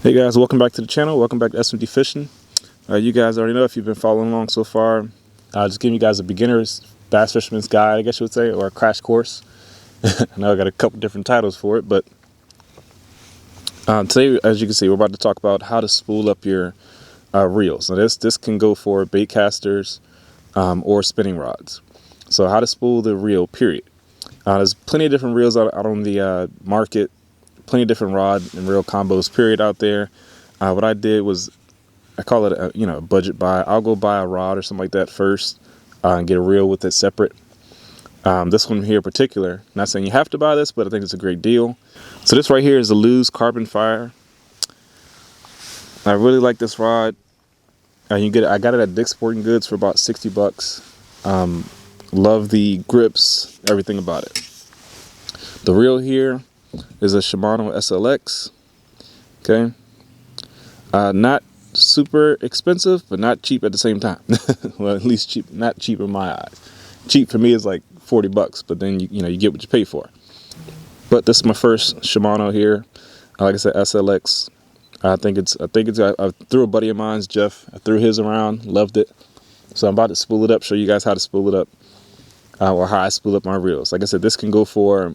Hey guys, welcome back to the channel. Welcome back to SMD Fishing. You guys already know if you've been following along so far. Just giving you guys a beginner's bass fisherman's guide, I guess you would say, or a crash course. I know I got a couple different titles for it, but today, as you can see, we're about to talk about how to spool up your reels. Now this can go for baitcasters or spinning rods. So how to spool the reel, period. There's plenty of different reels out on the market. Plenty of different rod and reel combos, period, out there. What I did was, I call it a budget buy. I'll go buy a rod or something like that first and get a reel with it separate. This one here in particular, not saying you have to buy this, but I think it's a great deal. So this right here is a Lew's Carbon Fire. I really like this rod. I got it at Dick's Sporting Goods for about 60 bucks. Love the grips, everything about it. The reel here is a Shimano SLX. Okay, not super expensive, but not cheap at the same time. Well, at least cheap, not cheap in my eyes. Cheap for me is like 40 bucks, but then you get what you pay for. But this is my first Shimano here. Like I said, SLX. I threw a buddy of mine's, Jeff. I threw his around, loved it. So I'm about to spool it up, show you guys how to spool it up, or how I spool up my reels. Like I said, this can go for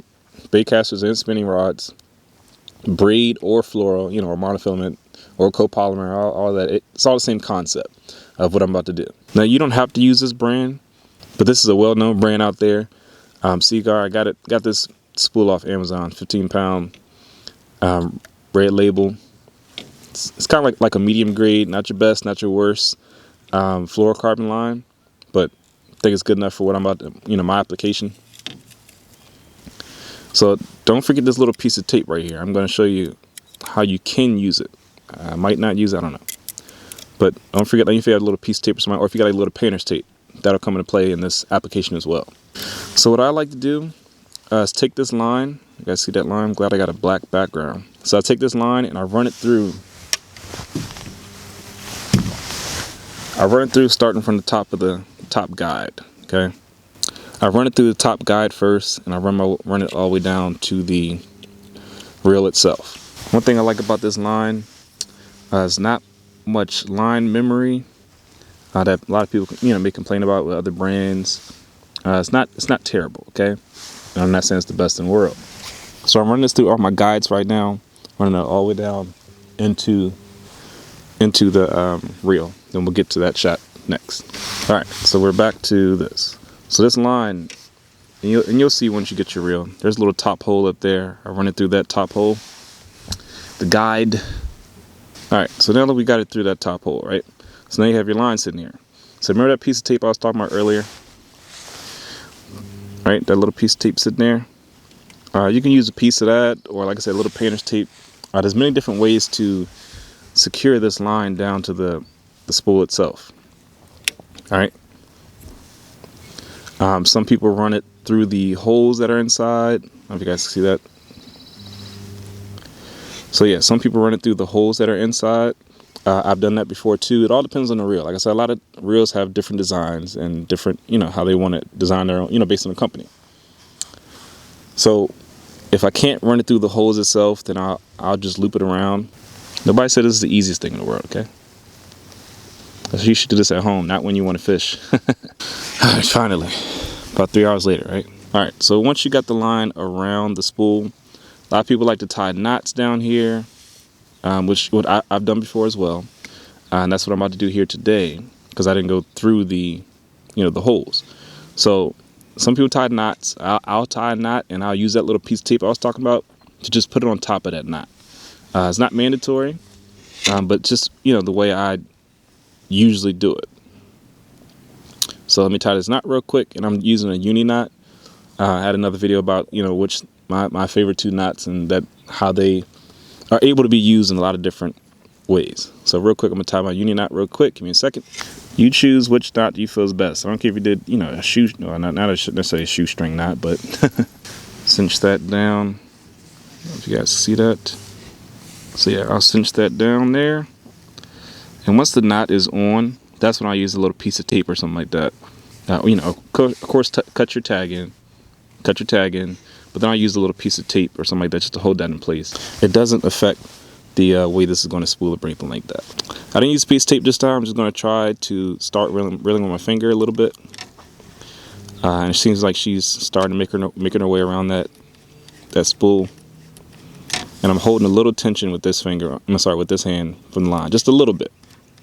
baitcasters and spinning rods, braid or fluoro, or monofilament or copolymer, all that. It's all the same concept of what I'm about to do. Now, you don't have to use this brand, but this is a well-known brand out there. Seagar, I got this spool off Amazon, 15-pound, red label. It's kind of like a medium grade, not your best, not your worst, fluorocarbon line, but I think it's good enough for what I'm about to, my application. So don't forget this little piece of tape right here. I'm going to show you how you can use it. I might not use it, I don't know. But don't forget, if you have a little piece of tape or something, or if you got a little painter's tape, that'll come into play in this application as well. So what I like to do is take this line. You guys see that line? I'm glad I got a black background. So I take this line and I run it through. Starting from the top of the top guide. Okay. I run it through the top guide first, and I run it all the way down to the reel itself. One thing I like about this line is not much line memory that a lot of people may complain about with other brands. It's not terrible, okay? And I'm not saying it's the best in the world. So I'm running this through all my guides right now, running it all the way down into the reel. Then we'll get to that shot next. All right, so we're back to this. So this line, and you'll see once you get your reel, there's a little top hole up there. I run it through that top hole. The guide. All right, so now that we got it through that top hole, right? So now you have your line sitting here. So remember that piece of tape I was talking about earlier? All right, that little piece of tape sitting there. You can use a piece of that, or like I said, a little painter's tape. There's many different ways to secure this line down to the spool itself. All right. Some people run it through the holes that are inside. I don't know if you guys can see that. So yeah, some people run it through the holes that are inside. I've done that before too. It all depends on the reel. Like I said, a lot of reels have different designs and different, how they want to design their own, based on the company. So if I can't run it through the holes itself, then I'll just loop it around. Nobody said this is the easiest thing in the world, okay? So you should do this at home, not when you want to fish. All right, finally, about 3 hours later, right? All right, so once you got the line around the spool, a lot of people like to tie knots down here, which I've done before as well. And that's what I'm about to do here today, because I didn't go through the holes. So some people tie knots. I'll tie a knot, and I'll use that little piece of tape I was talking about to just put it on top of that knot. It's not mandatory, but just, the way I usually do it. So let me tie this knot real quick, and I'm using a uni knot. I had another video about which my favorite two knots, and how they are able to be used in a lot of different ways. So real quick, I'm gonna tie my uni knot real quick. Give me a second. You choose which knot you feel is best. I don't care if you did a shoe, no, not necessarily a shoestring knot, but cinch that down. I don't know if you guys see that. So yeah, I'll cinch that down there. And once the knot is on, that's when I use a little piece of tape or something like that. Of course, cut your tag in, but then I use a little piece of tape or something like that just to hold that in place. It doesn't affect the way this is going to spool or anything like that. I didn't use piece of tape this time. I'm just going to try to start reeling with my finger a little bit. And it seems like she's starting to making her way around that spool. And I'm holding a little tension with this finger. I'm sorry, with this hand from the line, just a little bit,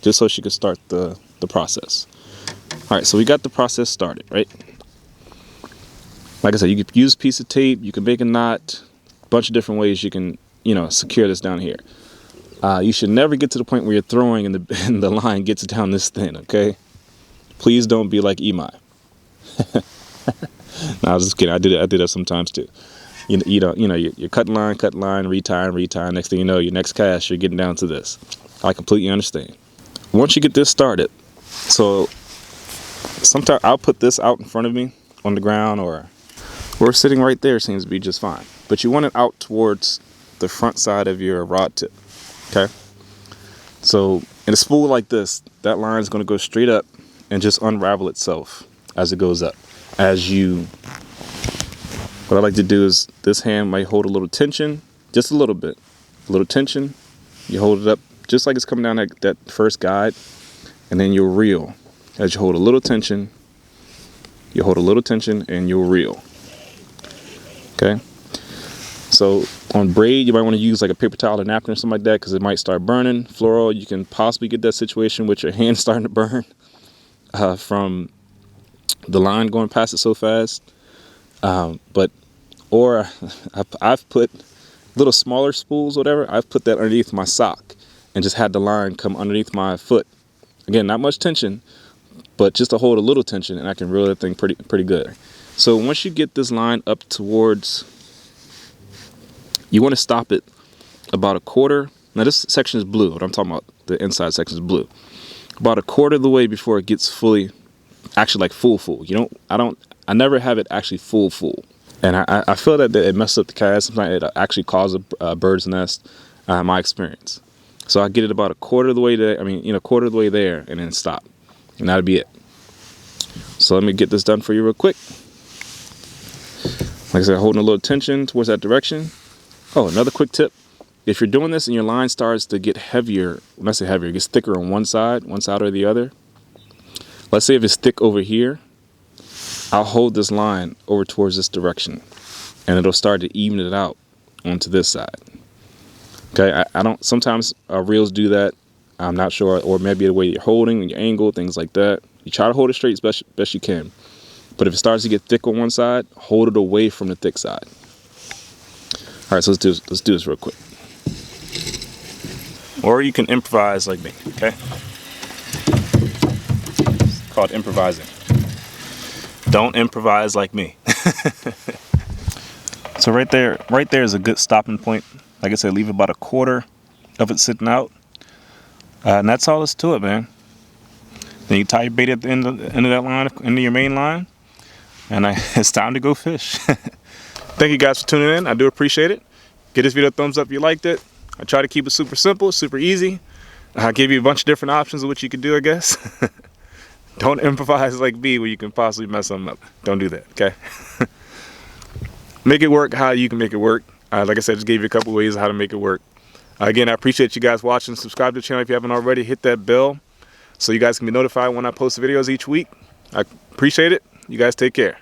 just so she could start the process. All right, so we got the process started, right? Like I said, you could use a piece of tape, you can make a knot, a bunch of different ways you can, secure this down here. You should never get to the point where you're throwing and the line gets down this thin, okay? Please don't be like Imai. No, I was just kidding. I did that sometimes too. You're cutting line, retying. Next thing you know, your next cast, you're getting down to this. I completely understand. Once you get this started, so sometimes I'll put this out in front of me on the ground, or sitting right there seems to be just fine. But you want it out towards the front side of your rod tip, okay? So in a spool like this, that line is going to go straight up and just unravel itself as it goes up. What I like to do is this hand might hold a little tension, just a little bit, a little tension. You hold it up just like it's coming down that first guide, and then you'll reel. As you hold a little tension, and you'll reel. Okay? So on braid, you might want to use like a paper towel or napkin or something like that, because it might start burning. Floral, you can possibly get that situation with your hand starting to burn from the line going past it so fast. Or I've put little smaller spools, whatever. I've put that underneath my sock and just had the line come underneath my foot. Again, not much tension, but just to hold a little tension, and I can reel that thing pretty good. So once you get this line up towards, you want to stop it about a quarter. Now this section is blue. What I'm talking about, the inside section is blue. About a quarter of the way before it gets fully, actually like full. I never have it actually full. And I feel that it messes up the cast. Sometimes it actually causes a bird's nest, my experience. So I get it about a quarter of the way there, quarter of the way there, and then stop. And that'll be it. So let me get this done for you real quick. Like I said, holding a little tension towards that direction. Oh, another quick tip. If you're doing this and your line starts to get heavier, when I say heavier, it gets thicker on one side or the other. Let's say if it's thick over here, I'll hold this line over towards this direction, and it'll start to even it out onto this side. Okay, I don't, sometimes reels do that. I'm not sure, or maybe the way you're holding, your angle, things like that. You try to hold it straight as best you can. But if it starts to get thick on one side, hold it away from the thick side. All right, so let's do this real quick. Or you can improvise like me, okay? It's called improvising. Don't improvise like me. So right there is a good stopping point. Like I said, leave about a quarter of it sitting out. And that's all that's to it, man. Then you tie your bait at the end of that line, into your main line, and it's time to go fish. Thank you guys for tuning in. I do appreciate it. Give this video a thumbs up if you liked it. I try to keep it super simple, super easy. I give you a bunch of different options of what you can do, I guess. Don't improvise like me where you can possibly mess something up. Don't do that, okay? Make it work how you can make it work. Like I said, just gave you a couple ways of how to make it work. Again, I appreciate you guys watching. Subscribe to the channel if you haven't already. Hit that bell so you guys can be notified when I post videos each week. I appreciate it. You guys take care.